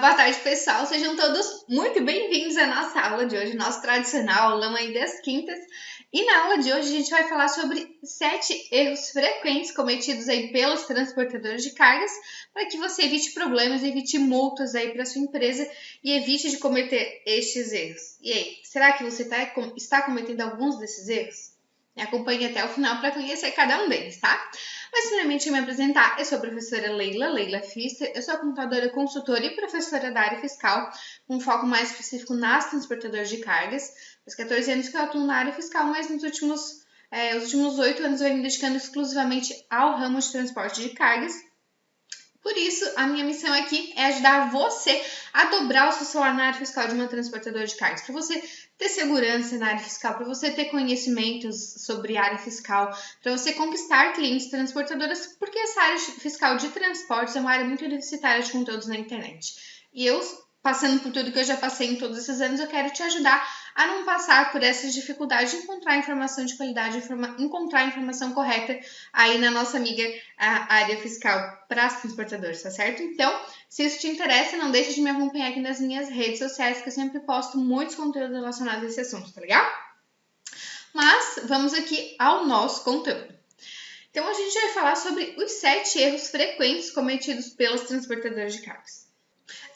Boa tarde, pessoal. Sejam todos muito bem-vindos à nossa aula de hoje, nosso tradicional aulão aí das quintas. E na aula de hoje a gente vai falar sobre 7 erros frequentes cometidos aí pelos transportadores de cargas para que você evite problemas, evite multas aí para sua empresa e evite de cometer estes erros. E aí, será que você está cometendo alguns desses erros? Me acompanhe até o final para conhecer cada um deles, tá? Mas, primeiramente, eu me apresentar, eu sou a professora Leila Pfister, eu sou contadora, consultora e professora da área fiscal, com foco mais específico nas transportadoras de cargas. Faz 14 anos que eu atuo na área fiscal, mas nos últimos 8 anos eu venho me dedicando exclusivamente ao ramo de transporte de cargas. Por isso, a minha missão aqui é ajudar você a dobrar o seu salário na área fiscal de uma transportadora de cargas, para você ter segurança na área fiscal, para você ter conhecimentos sobre área fiscal, para você conquistar clientes transportadoras, porque essa área fiscal de transportes é uma área muito deficitária de conteúdos na internet. E eu, passando por tudo que eu já passei em todos esses anos, eu quero te ajudar a não passar por essas dificuldades de encontrar informação de qualidade, encontrar a informação correta aí na nossa amiga área fiscal para as transportadoras, tá certo? Então, se isso te interessa, não deixe de me acompanhar aqui nas minhas redes sociais, que eu sempre posto muitos conteúdos relacionados a esse assunto, tá legal? Mas vamos aqui ao nosso conteúdo. Então, a gente vai falar sobre os 7 erros frequentes cometidos pelos transportadores de cargas.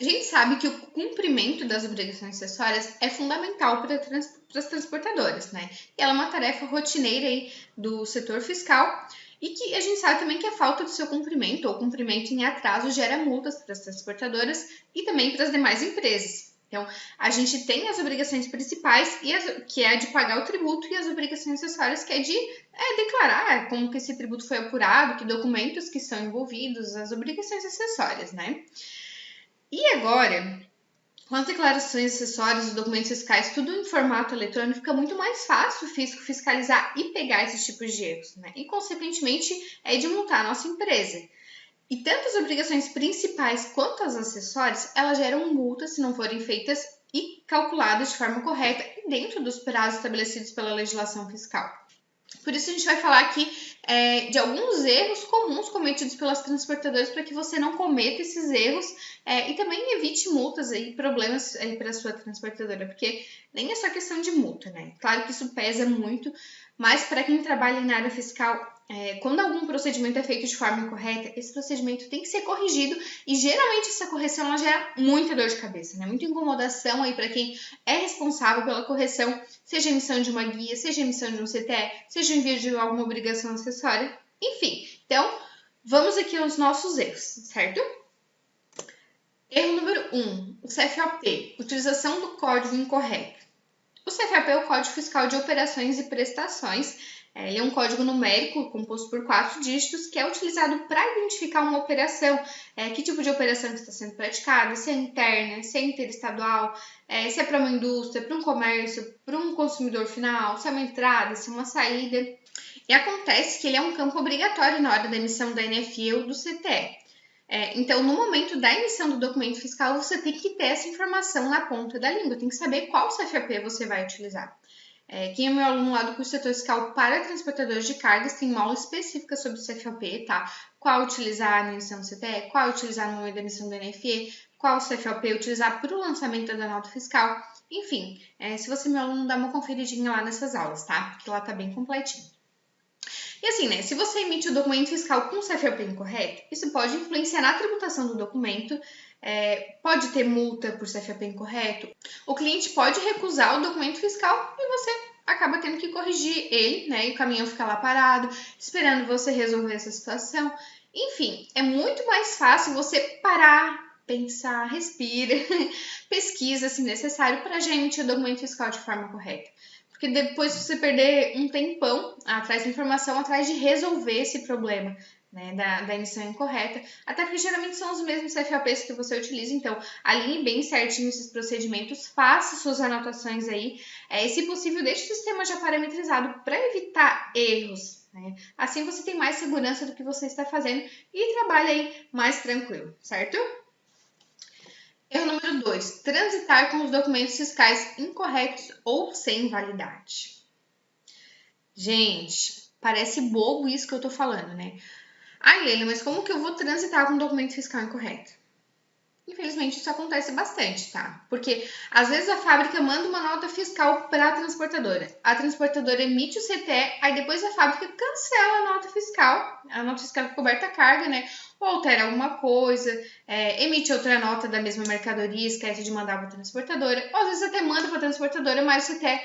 A gente sabe que o cumprimento das obrigações acessórias é fundamental para as transportadoras, né? E ela é uma tarefa rotineira aí do setor fiscal e que a gente sabe também que a falta do seu cumprimento ou cumprimento em atraso gera multas para as transportadoras e também para as demais empresas. Então, a gente tem as obrigações principais, que é a de pagar o tributo, e as obrigações acessórias, que é de declarar como que esse tributo foi apurado, que documentos que são envolvidos, as obrigações acessórias, né? E agora, com as declarações acessórias, os documentos fiscais, tudo em formato eletrônico, fica muito mais fácil o fisco fiscalizar e pegar esses tipos de erros, né? E, consequentemente, de multar a nossa empresa. E tanto as obrigações principais quanto as acessórias, elas geram multas se não forem feitas e calculadas de forma correta e dentro dos prazos estabelecidos pela legislação fiscal. Por isso, a gente vai falar aqui de alguns erros comuns cometidos pelas transportadoras para que você não cometa esses erros e também evite multas e problemas para a sua transportadora, porque nem é só questão de multa, né? Claro que isso pesa muito, mas para quem trabalha na área fiscal, quando algum procedimento é feito de forma incorreta, esse procedimento tem que ser corrigido e geralmente essa correção ela gera muita dor de cabeça, né? Muita incomodação aí para quem é responsável pela correção, seja emissão de uma guia, seja emissão de um CTE, seja envio de alguma obrigação acessória, enfim. Então, vamos aqui aos nossos erros, certo? Erro número 1, o CFOP, utilização do código incorreto. O CFOP é o Código Fiscal de Operações e Prestações. Ele é um código numérico composto por 4 dígitos que é utilizado para identificar uma operação, que tipo de operação está sendo praticada, se é interna, se é interestadual, se é para uma indústria, para um comércio, para um consumidor final, se é uma entrada, se é uma saída. E acontece que ele é um campo obrigatório na hora da emissão da NFE ou do CTE. Então, no momento da emissão do documento fiscal, você tem que ter essa informação na ponta da língua, tem que saber qual CFOP você vai utilizar. Quem é meu aluno lá do curso setor fiscal para transportadores de cargas tem uma aula específica sobre o CFOP, tá? Qual utilizar na emissão do CTE, qual utilizar no momento da emissão do NFE, qual CFOP utilizar para o lançamento da nota fiscal. Enfim, se você é meu aluno, dá uma conferidinha lá nessas aulas, tá? Porque lá tá bem completinho. E assim, né, se você emite o documento fiscal com o CFOP incorreto, isso pode influenciar na tributação do documento, pode ter multa por CFOP incorreto, o cliente pode recusar o documento fiscal e você acaba tendo que corrigir ele, né, e o caminhão fica lá parado, esperando você resolver essa situação. Enfim, é muito mais fácil você parar, pensar, respira, pesquisa se necessário para já emitir o documento fiscal de forma correta. Porque depois você perder um tempão atrás da informação, atrás de resolver esse problema, né, da emissão incorreta, até porque geralmente são os mesmos CFOPs que você utiliza, então alinhe bem certinho esses procedimentos, faça suas anotações aí, e se possível deixe o sistema já parametrizado para evitar erros, né? Assim você tem mais segurança do que você está fazendo e trabalha aí mais tranquilo, certo? Erro número 2, transitar com os documentos fiscais incorretos ou sem validade. Gente, parece bobo isso que eu tô falando, né? Ai, Leila, mas como que eu vou transitar com um documento fiscal incorreto? Infelizmente, isso acontece bastante, tá? Porque, às vezes, a fábrica manda uma nota fiscal para a transportadora emite o CTE, aí depois a fábrica cancela a nota fiscal que coberta a carga, né? Ou altera alguma coisa, emite outra nota da mesma mercadoria, esquece de mandar para a transportadora, ou às vezes até manda para a transportadora, mas o CTE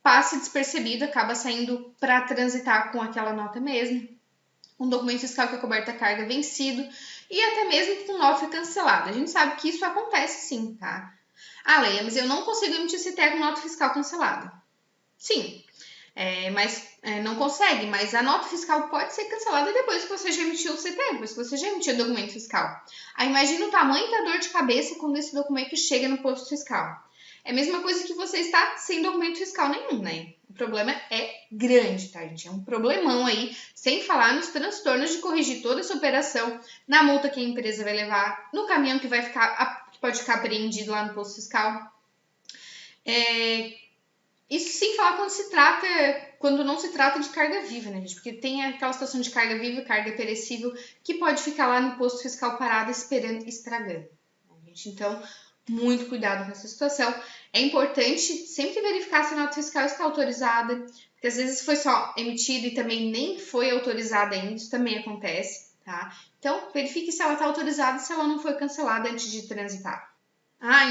passa despercebido, acaba saindo para transitar com aquela nota mesmo. Um documento fiscal que coberta a carga vencido e até mesmo com nota cancelada. A gente sabe que isso acontece sim, tá? Ah, Leia, mas eu não consigo emitir CTE com nota fiscal cancelada. Sim, não consegue, mas a nota fiscal pode ser cancelada depois que você já emitiu o CTE, depois que você já emitiu o documento fiscal. Aí imagina o tamanho da dor de cabeça quando esse documento chega no posto fiscal. É a mesma coisa que você está sem documento fiscal nenhum, né? O problema é grande, tá, gente? É um problemão aí, sem falar nos transtornos de corrigir toda essa operação, na multa que a empresa vai levar, no caminhão que pode ficar apreendido lá no posto fiscal. Isso sem falar quando não se trata de carga viva, né, gente? Porque tem aquela situação de carga viva e carga perecível que pode ficar lá no posto fiscal parado esperando, estragando. Gente? Então, muito cuidado nessa situação. É importante sempre verificar se a nota fiscal está autorizada, porque às vezes foi só emitida e também nem foi autorizada ainda, isso também acontece, tá? Então, verifique se ela está autorizada e se ela não foi cancelada antes de transitar.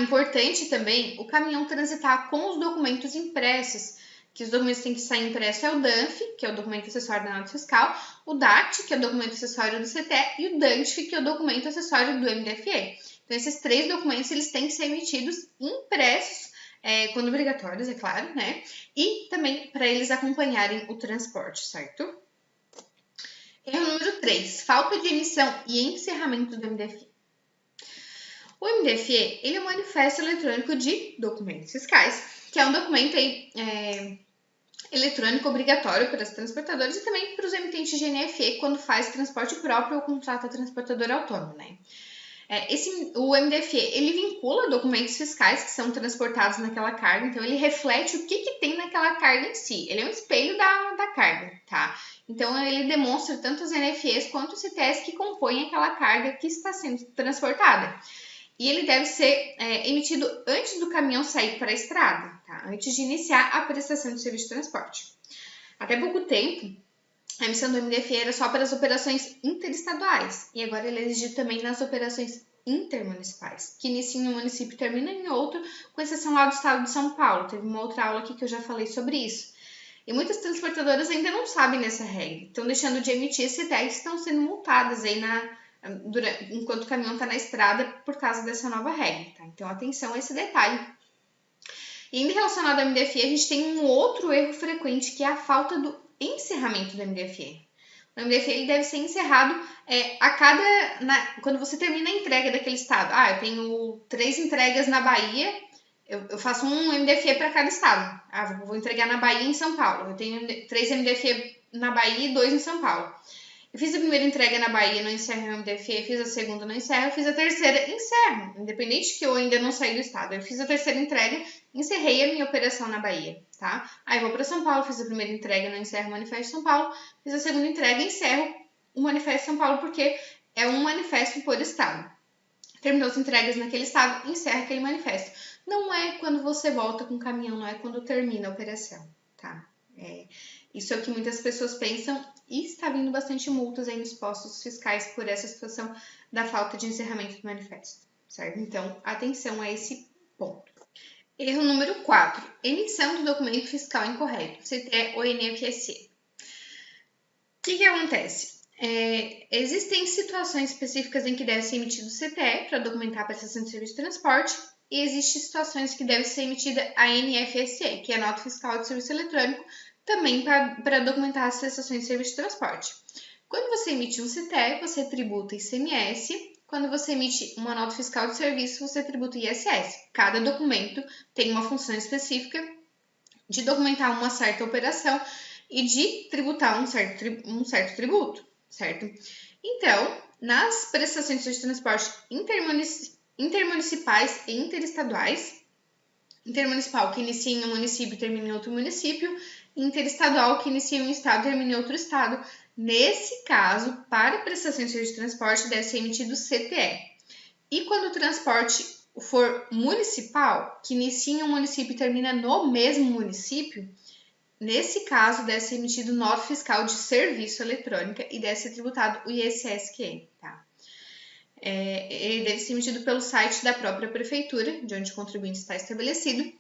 Importante também o caminhão transitar com os documentos impressos, que os documentos têm que sair impressos é o DANF, que é o documento acessório da nota fiscal, o DAT, que é o documento acessório do CTE, e o DANF, que é o documento acessório do MDFE. Então, esses 3 documentos eles têm que ser emitidos impressos, quando obrigatórios, é claro, né? E também para eles acompanharem o transporte, certo? Erro número 3, falta de emissão e encerramento do MDFE. O MDFE ele é um manifesto eletrônico de documentos fiscais, que é um documento eletrônico obrigatório para as transportadoras e também para os emitentes de NFE quando faz transporte próprio ou contrata transportador autônomo, né? O MDFE ele vincula documentos fiscais que são transportados naquela carga, então ele reflete o que tem naquela carga em si. Ele é um espelho da carga, tá? Então ele demonstra tanto os NFEs quanto os CTEs que compõem aquela carga que está sendo transportada. E ele deve ser emitido antes do caminhão sair para a estrada, tá? Antes de iniciar a prestação de serviço de transporte. Até pouco tempo, a emissão do MDFE era só para as operações interestaduais, e agora ele é exigido também nas operações intermunicipais, que iniciam em um município e terminam em outro, com exceção lá do estado de São Paulo. Teve uma outra aula aqui que eu já falei sobre isso. E muitas transportadoras ainda não sabem dessa regra, estão deixando de emitir CTE e estão sendo multadas aí enquanto o caminhão está na estrada por causa dessa nova regra, tá? Então, atenção a esse detalhe. E ainda relacionado ao MDFE, a gente tem um outro erro frequente, que é a falta do encerramento do MDFE. O MDFE ele deve ser encerrado quando você termina a entrega daquele estado. Eu tenho 3 entregas na Bahia, eu faço um MDFE para cada estado. Vou entregar na Bahia e em São Paulo. Eu tenho 3 MDFE na Bahia e 2 em São Paulo. Eu fiz a primeira entrega na Bahia, não encerro o MDFE, fiz a segunda, não encerro, fiz a terceira, encerro, independente que eu ainda não saí do estado. Eu fiz a terceira entrega, encerrei a minha operação na Bahia, tá? Aí vou para São Paulo, fiz a primeira entrega, não encerro o Manifesto São Paulo, fiz a segunda entrega, encerro o Manifesto São Paulo, porque é um manifesto por estado. Terminou as entregas naquele estado, encerra aquele manifesto. Não é quando você volta com o caminhão, não é quando termina a operação, tá? Isso é o que muitas pessoas pensam e está vindo bastante multas aí nos postos fiscais por essa situação da falta de encerramento do manifesto, certo? Então, atenção a esse ponto. Erro número 4. Emissão do documento fiscal incorreto, CTE ou NFSE. O que acontece? Existem situações específicas em que deve ser emitido o CTE para documentar a prestação de serviço de transporte e existem situações que deve ser emitida a NFSE, que é a Nota Fiscal de Serviço Eletrônico, também para documentar as prestações de serviço de transporte. Quando você emite um CTE, você tributa ICMS. Quando você emite uma nota fiscal de serviço, você tributa ISS. Cada documento tem uma função específica de documentar uma certa operação e de tributar um certo tributo, certo? Então, nas prestações de serviço de transporte intermunicipais e interestaduais, intermunicipal que inicia em um município e termina em outro município, interestadual que inicia em um estado e termina em outro estado. Nesse caso, para prestação de serviço de transporte, deve ser emitido CTE. E quando o transporte for municipal, que inicia em um município e termina no mesmo município, nesse caso deve ser emitido nota fiscal de serviço eletrônica e deve ser tributado o ISS-QM, tá? Ele deve ser emitido pelo site da própria prefeitura, de onde o contribuinte está estabelecido,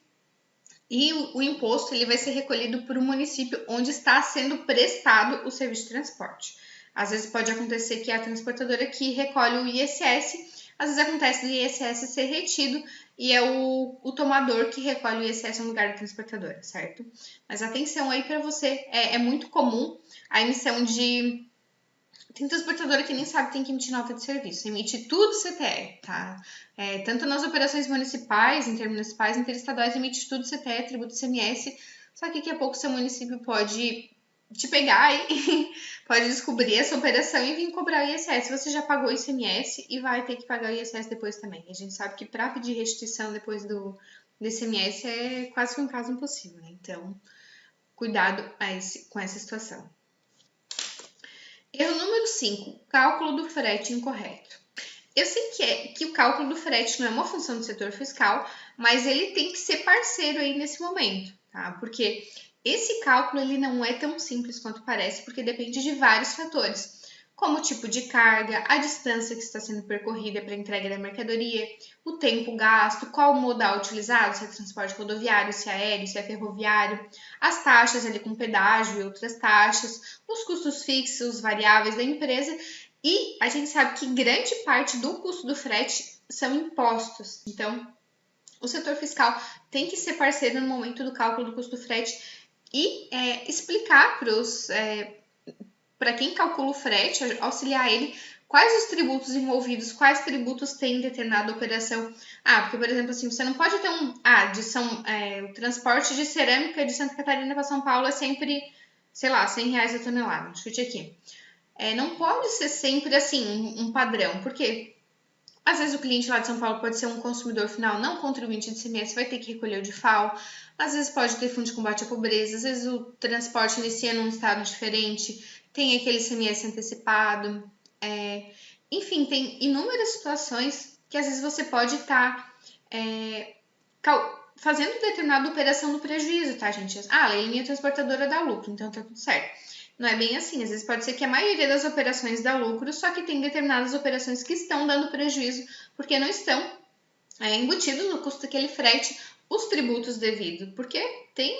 e o imposto ele vai ser recolhido por um município onde está sendo prestado o serviço de transporte. Às vezes pode acontecer que é a transportadora que recolhe o ISS, às vezes acontece do ISS ser retido e é o tomador que recolhe o ISS no lugar da transportadora, certo? Mas atenção aí para você, é muito comum a emissão de... Tem transportadora que nem sabe que tem que emitir nota de serviço, emite tudo CTE, tá? Tanto nas operações municipais, intermunicipais, interestaduais, emite tudo CTE, tributo ICMS, só que daqui a pouco seu município pode te pegar e pode descobrir essa operação e vir cobrar o ISS. Você já pagou o ICMS e vai ter que pagar o ISS depois também. A gente sabe que para pedir restituição depois do ICMS é quase que um caso impossível, né? Então, cuidado com essa situação. Erro número 5, cálculo do frete incorreto. Eu sei que o cálculo do frete não é uma função do setor fiscal, mas ele tem que ser parceiro aí nesse momento, tá? Porque esse cálculo ele não é tão simples quanto parece, porque depende de vários fatores, como o tipo de carga, a distância que está sendo percorrida para a entrega da mercadoria, o tempo gasto, qual modal utilizado, se é transporte rodoviário, se é aéreo, se é ferroviário, as taxas ali com pedágio e outras taxas, os custos fixos, variáveis da empresa, e a gente sabe que grande parte do custo do frete são impostos. Então, o setor fiscal tem que ser parceiro no momento do cálculo do custo do frete e explicar para quem calcula o frete, auxiliar ele, quais os tributos envolvidos, quais tributos tem determinada operação. Porque, por exemplo, assim, você não pode ter o transporte de cerâmica de Santa Catarina para São Paulo é sempre, sei lá, R$100 a tonelada, chute aqui. Não pode ser sempre assim, um padrão, porque às vezes o cliente lá de São Paulo pode ser um consumidor final não contribuinte de ICMS, vai ter que recolher o DIFAL, às vezes pode ter fundo de combate à pobreza, às vezes o transporte inicia num estado diferente, tem aquele ICMS antecipado, enfim, tem inúmeras situações que às vezes você pode estar fazendo determinada operação no prejuízo, tá, gente? A linha transportadora dá lucro, então tá tudo certo. Não é bem assim, às vezes pode ser que a maioria das operações dá lucro, só que tem determinadas operações que estão dando prejuízo, porque não estão embutidos no custo daquele frete os tributos devidos, porque tem,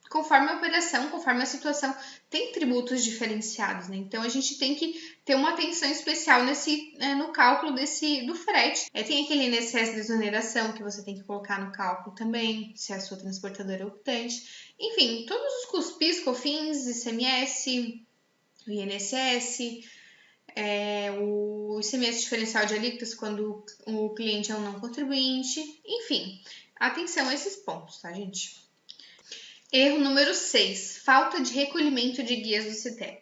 conforme a operação, conforme a situação, tem tributos diferenciados, né? Então a gente tem que ter uma atenção especial no cálculo do frete. Tem aquele INSS de exoneração que você tem que colocar no cálculo também, se é a sua transportadora optante. Enfim, todos os custos, PIS, COFINS, ICMS, o INSS, o ICMS diferencial de alíquotas quando o cliente é um não contribuinte, enfim, atenção a esses pontos, tá, gente? Erro número 6, falta de recolhimento de guias do CITEB.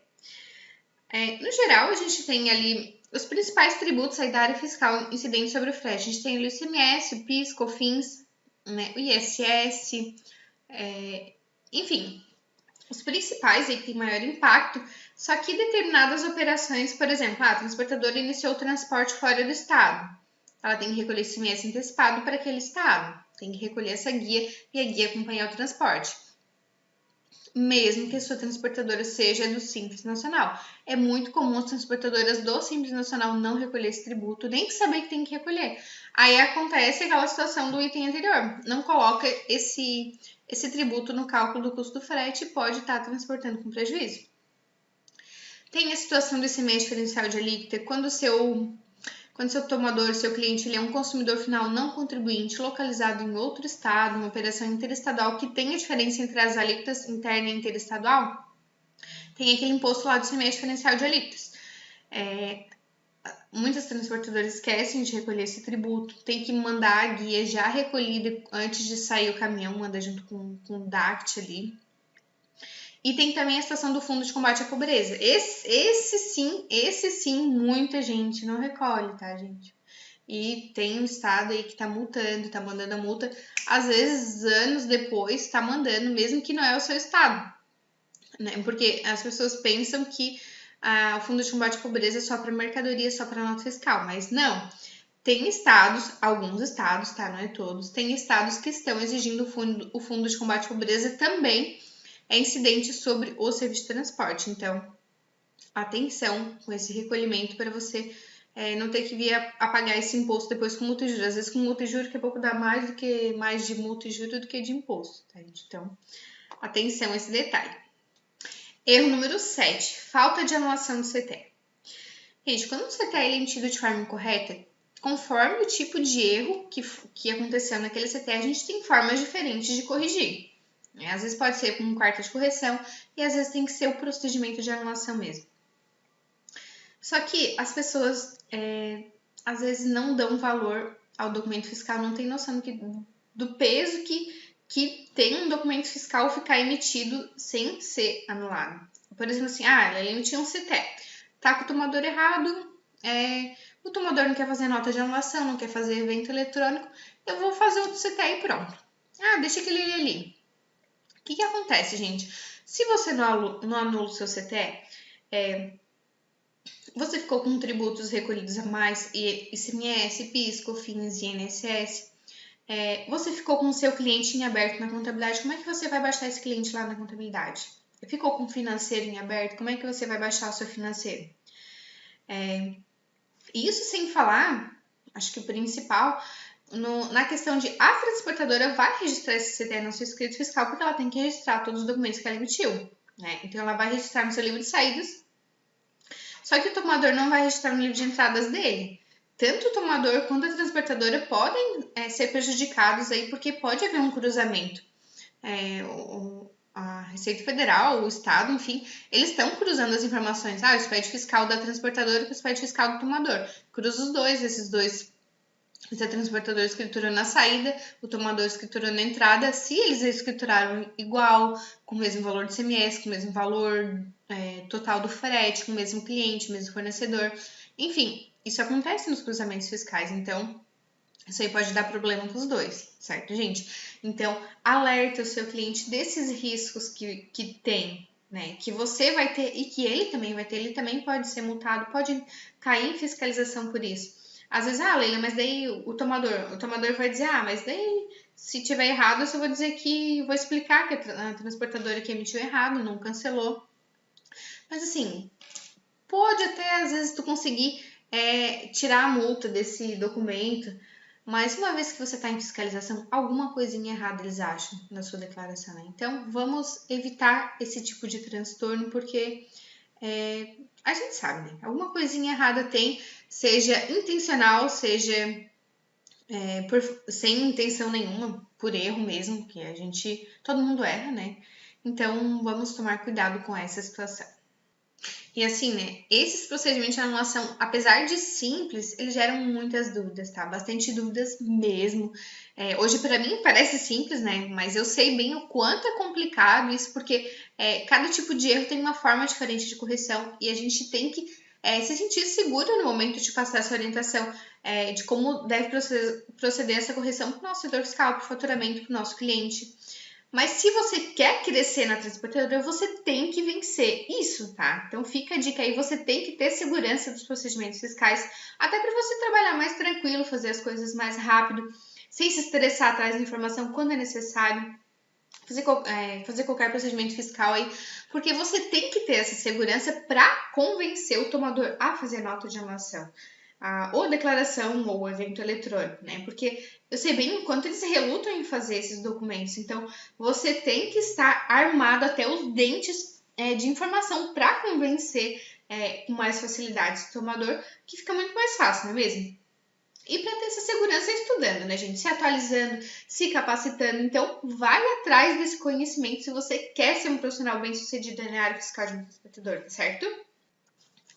No geral, a gente tem ali os principais tributos aí da área fiscal incidentes sobre o frete. A gente tem o ICMS, o PIS, COFINS, né, o ISS, enfim, os principais aí que tem maior impacto, só que determinadas operações, por exemplo, a transportadora iniciou o transporte fora do estado, ela tem que recolher esse ICMS antecipado para aquele estado, tem que recolher essa guia e a guia acompanhar o transporte, mesmo que a sua transportadora seja do Simples Nacional. É muito comum as transportadoras do Simples Nacional não recolher esse tributo, nem saber que tem que recolher. Aí acontece aquela situação do item anterior, não coloca esse tributo no cálculo do custo do frete e pode estar transportando com prejuízo. Tem a situação do ICMS diferencial de alíquota, quando seu tomador, seu cliente, ele é um consumidor final não contribuinte localizado em outro estado, uma operação interestadual que tem a diferença entre as alíquotas interna e interestadual, tem aquele imposto lá do ICMS diferencial de alíquotas. Muitas transportadoras esquecem de recolher esse tributo, tem que mandar a guia já recolhida antes de sair o caminhão, manda junto com o DACT ali. E tem também a situação do fundo de combate à pobreza. Esse sim, muita gente não recolhe, tá, gente? E tem um estado aí que tá multando, tá mandando a multa. Às vezes, anos depois, tá mandando, mesmo que não é o seu estado. Né? Porque as pessoas pensam que o fundo de combate à pobreza é só para mercadoria, só para nota fiscal. Mas não. tem estados, alguns estados, tá? Não é todos, tem estados que estão exigindo o fundo de combate à pobreza também é incidente sobre o serviço de transporte. Então, atenção com esse recolhimento para você não ter que vir a pagar esse imposto depois com multa e juros. Às vezes com multa e juros, que a pouco dá mais de multa e juros do que de imposto, tá, gente? Então, atenção a esse detalhe. Erro número 7, falta de anulação do CTE. Gente, quando o CTE é emitido de forma incorreta, conforme o tipo de erro que aconteceu naquele CTE, a gente tem formas diferentes de corrigir. Às vezes pode ser com carta de correção e às vezes tem que ser o procedimento de anulação mesmo. Só que as pessoas às vezes não dão valor ao documento fiscal, não tem noção do peso que tem um documento fiscal ficar emitido sem ser anulado. Por exemplo, assim, ela emitiu um CTE, tá com o tomador errado, o tomador não quer fazer nota de anulação, não quer fazer evento eletrônico, eu vou fazer outro CTE e pronto. Deixa aquele ali. O que acontece, gente? Se você não anula o seu CTE, você ficou com tributos recolhidos a mais, ICMS, PIS, COFINS e INSS. Você ficou com o seu cliente em aberto na contabilidade, como é que você vai baixar esse cliente lá na contabilidade? Ficou com o financeiro em aberto, como é que você vai baixar o seu financeiro? Isso sem falar, acho que o principal, na questão de a transportadora vai registrar esse CTE no seu escrito fiscal, porque ela tem que registrar todos os documentos que ela emitiu, né? Então, ela vai registrar no seu livro de saídas, só que o tomador não vai registrar no livro de entradas dele. Tanto o tomador quanto a transportadora podem ser prejudicados aí, porque pode haver um cruzamento. A Receita Federal, o Estado, enfim, eles estão cruzando as informações. O SPED fiscal da transportadora com o SPED fiscal do tomador. Cruza os dois, se a transportadora escriturou na saída, o tomador escriturou na entrada, se eles escrituraram igual, com o mesmo valor de ICMS, com o mesmo valor total do frete, com o mesmo cliente, o mesmo fornecedor. Enfim, isso acontece nos cruzamentos fiscais, então isso aí pode dar problema para os dois, certo, gente? Então, alerta o seu cliente desses riscos que tem, né? Que você vai ter e que ele também vai ter. Ele também pode ser multado, pode cair em fiscalização por isso. Às vezes, Leila, mas daí o tomador vai dizer, mas daí se tiver errado, eu só vou dizer que vou explicar que a transportadora que emitiu errado, não cancelou. Mas assim, pode até às vezes tu conseguir tirar a multa desse documento, mas uma vez que você está em fiscalização, alguma coisinha errada eles acham na sua declaração, né? Então, vamos evitar esse tipo de transtorno, porque a gente sabe, né? Alguma coisinha errada tem, seja intencional, seja sem intenção nenhuma, por erro mesmo, que todo mundo erra, né? Então, vamos tomar cuidado com essa situação. E assim, né, esses procedimentos de anulação, apesar de simples, eles geram muitas dúvidas, tá? Bastante dúvidas mesmo. Hoje, para mim, parece simples, né? Mas eu sei bem o quanto é complicado isso, porque cada tipo de erro tem uma forma diferente de correção e a gente tem que se sentir seguro no momento de passar essa orientação de como deve proceder essa correção para o nosso setor fiscal, para o faturamento, para o nosso cliente. Mas se você quer crescer na transportadora, você tem que vencer isso, tá? Então fica a dica aí, você tem que ter segurança dos procedimentos fiscais, até para você trabalhar mais tranquilo, fazer as coisas mais rápido, sem se estressar atrás da informação quando é necessário, fazer qualquer procedimento fiscal aí, porque você tem que ter essa segurança para convencer o tomador a fazer nota de anulação. Ou declaração ou evento eletrônico, né? Porque eu sei bem o quanto eles relutam em fazer esses documentos. Então, você tem que estar armado até os dentes de informação para convencer com mais facilidade o tomador, que fica muito mais fácil, não é mesmo? E para ter essa segurança estudando, né, gente? Se atualizando, se capacitando. Então, vai atrás desse conhecimento se você quer ser um profissional bem-sucedido na área fiscal de um transportador, tá certo?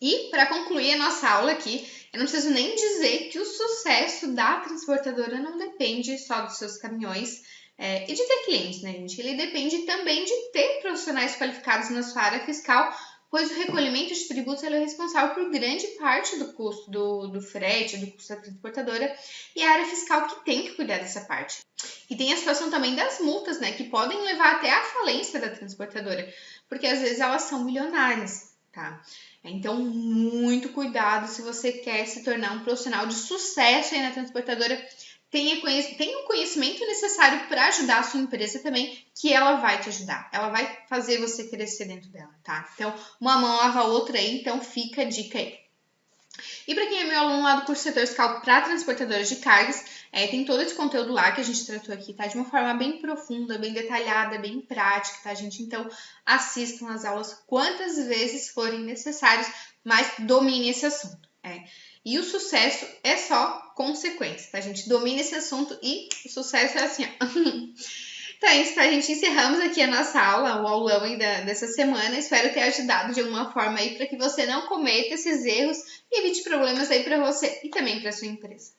E para concluir a nossa aula aqui, eu não preciso nem dizer que o sucesso da transportadora não depende só dos seus caminhões e de ter clientes, né, gente? Ele depende também de ter profissionais qualificados na sua área fiscal, pois o recolhimento de tributos é responsável por grande parte do custo do frete, do custo da transportadora, e a área fiscal que tem que cuidar dessa parte. E tem a situação também das multas, né, que podem levar até a falência da transportadora, porque às vezes elas são milionárias. tá? Então, muito cuidado se você quer se tornar um profissional de sucesso aí na transportadora. Tenha um conhecimento necessário para ajudar a sua empresa também, que ela vai te ajudar. Ela vai fazer você crescer dentro dela, tá? Então, uma mão lava a outra aí, então fica a dica aí. E para quem é meu aluno lá do curso Setor Fiscal para transportadoras de cargas, tem todo esse conteúdo lá que a gente tratou aqui, tá? De uma forma bem profunda, bem detalhada, bem prática, tá, gente? Então, assistam as aulas quantas vezes forem necessários, mas domine esse assunto. E o sucesso é só consequência, tá, gente? Domine esse assunto e o sucesso é assim, ó. Então é isso, tá, gente? Encerramos aqui a nossa aula, o aulão aí dessa semana. Espero ter ajudado de alguma forma aí para que você não cometa esses erros e evite problemas aí para você e também para sua empresa.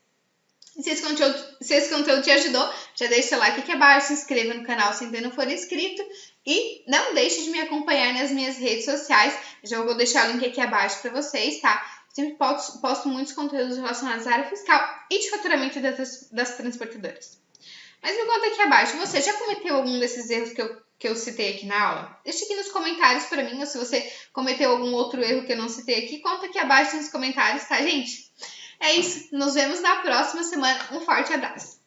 E se esse conteúdo te ajudou, já deixa seu like aqui abaixo, se inscreva no canal se ainda não for inscrito e não deixe de me acompanhar nas minhas redes sociais. Já vou deixar o link aqui abaixo para vocês, tá? Sempre posto muitos conteúdos relacionados à área fiscal e de faturamento das transportadoras. Mas me conta aqui abaixo, você já cometeu algum desses erros que eu citei aqui na aula? Deixa aqui nos comentários para mim, ou se você cometeu algum outro erro que eu não citei aqui, conta aqui abaixo nos comentários, tá, gente? É isso, nos vemos na próxima semana. Um forte abraço!